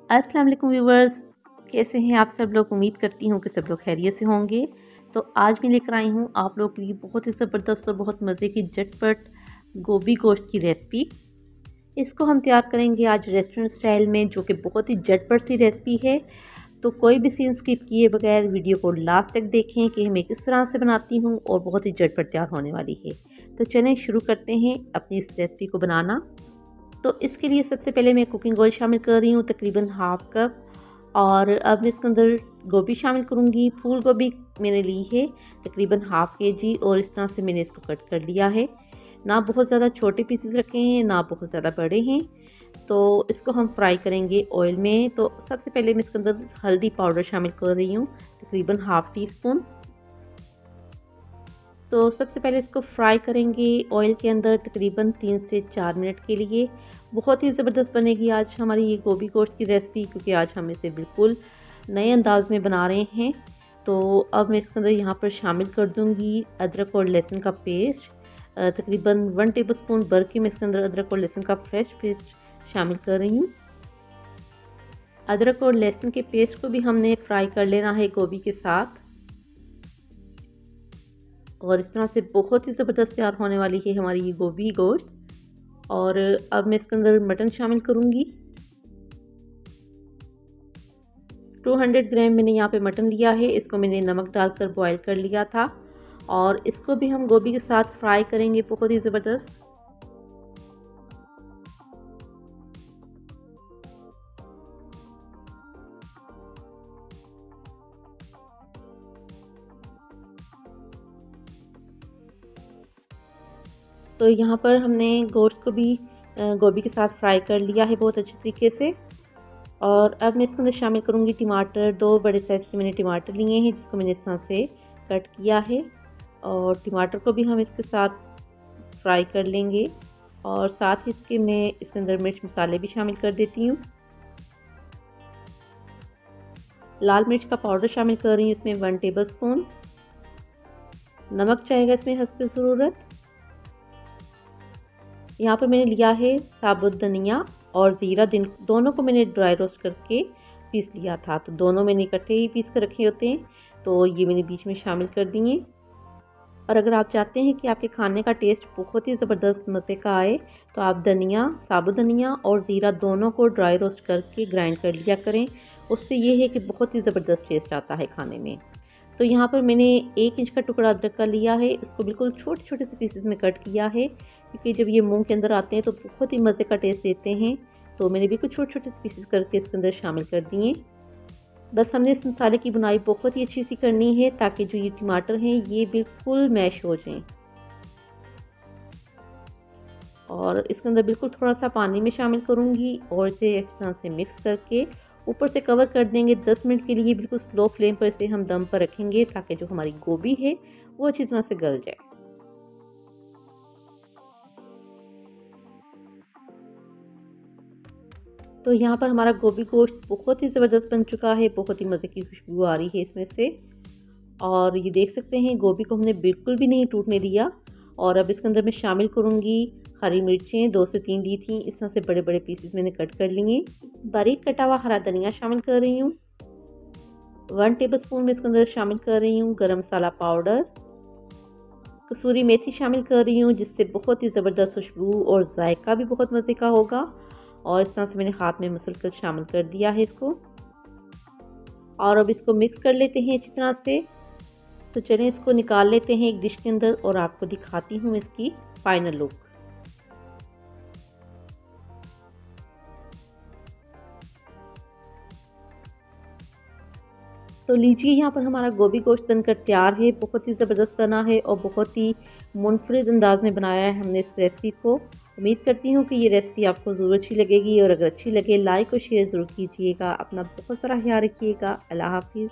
अस्सलाम वालेकुम व्यूवर्स, कैसे हैं आप सब लोग। उम्मीद करती हूँ कि सब लोग खैरियत से होंगे। तो आज मैं लेकर आई हूँ आप लोगों के लिए बहुत ही ज़बरदस्त और बहुत मज़े की झटपट गोभी गोश्त की रेसिपी। इसको हम तैयार करेंगे आज रेस्टोरेंट स्टाइल में, जो कि बहुत ही झटपट सी रेसिपी है। तो कोई भी सीन स्किप किए बगैर वीडियो को लास्ट तक देखें कि मैं किस तरह से बनाती हूँ और बहुत ही झटपट तैयार होने वाली है। तो चलें शुरू करते हैं अपनी इस रेसिपी को बनाना। तो इसके लिए सबसे पहले मैं कुकिंग ऑयल शामिल कर रही हूँ, तकरीबन हाफ़ कप। और अब मैं इसके अंदर गोभी शामिल करूँगी। फूल गोभी मैंने ली है तकरीबन हाफ़ केजी, और इस तरह से मैंने इसको कट कर लिया है। ना बहुत ज़्यादा छोटे पीसेस रखे हैं, ना बहुत ज़्यादा बड़े हैं। तो इसको हम फ्राई करेंगे ऑयल में। तो सबसे पहले मैं इसके अंदर हल्दी पाउडर शामिल कर रही हूँ, तकरीबन हाफ़ टी स्पून। तो सबसे पहले इसको फ्राई करेंगे ऑयल के अंदर तकरीबन 3 से 4 मिनट के लिए। बहुत ही ज़बरदस्त बनेगी आज हमारी ये गोभी गोश्त की रेसिपी, क्योंकि आज हम इसे बिल्कुल नए अंदाज में बना रहे हैं। तो अब मैं इसके अंदर यहाँ पर शामिल कर दूँगी अदरक और लहसुन का पेस्ट। तकरीबन 1 टेबलस्पून भर के मैं इसके अंदर अदरक और लहसुन का फ्रेश पेस्ट शामिल कर रही हूँ। अदरक और लहसुन के पेस्ट को भी हमने फ्राई कर लेना है गोभी के साथ, और इस तरह से बहुत ही ज़बरदस्त तैयार होने वाली है हमारी ये गोभी गोश्त। और अब मैं इसके अंदर मटन शामिल करूँगी। 200 ग्राम मैंने यहाँ पे मटन लिया है। इसको मैंने नमक डालकर बॉईल कर लिया था, और इसको भी हम गोभी के साथ फ्राई करेंगे बहुत ही ज़बरदस्त। तो यहाँ पर हमने गोश्त को भी गोभी के साथ फ्राई कर लिया है बहुत अच्छे तरीके से। और अब मैं इसके अंदर शामिल करूँगी टमाटर। 2 बड़े साइज़ के मैंने टमाटर लिए हैं, जिसको मैंने इस तरह से कट किया है। और टमाटर को भी हम इसके साथ फ्राई कर लेंगे, और साथ ही इसके अंदर मिर्च मसाले भी शामिल कर देती हूँ। लाल मिर्च का पाउडर शामिल कर रही हूँ इसमें 1 टेबलस्पून। नमक चाहेगा इसमें हस्ब ज़रूरत। यहाँ पर मैंने लिया है साबुत धनिया और ज़ीरा, दोनों को मैंने ड्राई रोस्ट करके पीस लिया था। तो दोनों मैंने इकट्ठे ही पीस कर रखे होते हैं, तो ये मैंने बीच में शामिल कर दिए। और अगर आप चाहते हैं कि आपके खाने का टेस्ट बहुत ही ज़बरदस्त मज़े का आए, तो आप साबुत धनिया और ज़ीरा दोनों को ड्राई रोस्ट करके ग्राइंड कर लिया करें। उससे ये है कि बहुत ही ज़बरदस्त टेस्ट आता है खाने में। तो यहाँ पर मैंने 1 इंच का टुकड़ा अदरक का लिया है। इसको बिल्कुल छोटे छोटे से पीसेस में कट किया है, क्योंकि जब ये मुंह के अंदर आते हैं तो बहुत ही मज़े का टेस्ट देते हैं। तो मैंने बिल्कुल छोटे छोटे से पीसेस करके इसके अंदर शामिल कर दिए। बस हमने इस मसाले की बुनाई बहुत ही अच्छी सी करनी है, ताकि जो ये टमाटर हैं ये बिल्कुल मैश हो जाएं। और इसके अंदर बिल्कुल थोड़ा सा पानी में शामिल करूँगी, और इसे अच्छी तरह से मिक्स करके ऊपर से कवर कर देंगे 10 मिनट के लिए। बिल्कुल स्लो फ्लेम पर इसे हम दम पर रखेंगे, ताकि जो हमारी गोभी है वो अच्छी तरह से गल जाए। तो यहाँ पर हमारा गोभी गोश्त बहुत ही ज़बरदस्त बन चुका है। बहुत ही मज़े की खुशबू आ रही है इसमें से। और ये देख सकते हैं गोभी को हमने बिल्कुल भी नहीं टूटने दिया। और अब इसके अंदर मैं शामिल करूँगी हरी मिर्चें। 2 से 3 ली थी, इस तरह से बड़े बड़े पीसेस मैंने कट कर लिए। बारीक कटा हुआ हरा धनिया शामिल कर रही हूँ। 1 टेबलस्पून में इसके अंदर शामिल कर रही हूँ गरम मसाला पाउडर। कसूरी मेथी शामिल कर रही हूँ, जिससे बहुत ही ज़बरदस्त खुशबू और जायका भी बहुत मज़े का होगा। और इस तरह से मैंने हाथ में मसल कर शामिल कर दिया है इसको। और अब इसको मिक्स कर लेते हैं अच्छी तरह से। तो चलें इसको निकाल लेते हैं एक डिश के अंदर, और आपको दिखाती हूँ इसकी फाइनल लुक। तो लीजिए, यहाँ पर हमारा गोभी गोश्त बनकर तैयार है। बहुत ही ज़बरदस्त बना है और बहुत ही मुनफरिद अंदाज में बनाया है हमने इस रेसिपी को। उम्मीद करती हूँ कि ये रेसिपी आपको ज़रूर अच्छी लगेगी, और अगर अच्छी लगे लाइक और शेयर ज़रूर कीजिएगा। अपना बहुत सारा ख्याल रखिएगा। अल्लाह हाफिज़।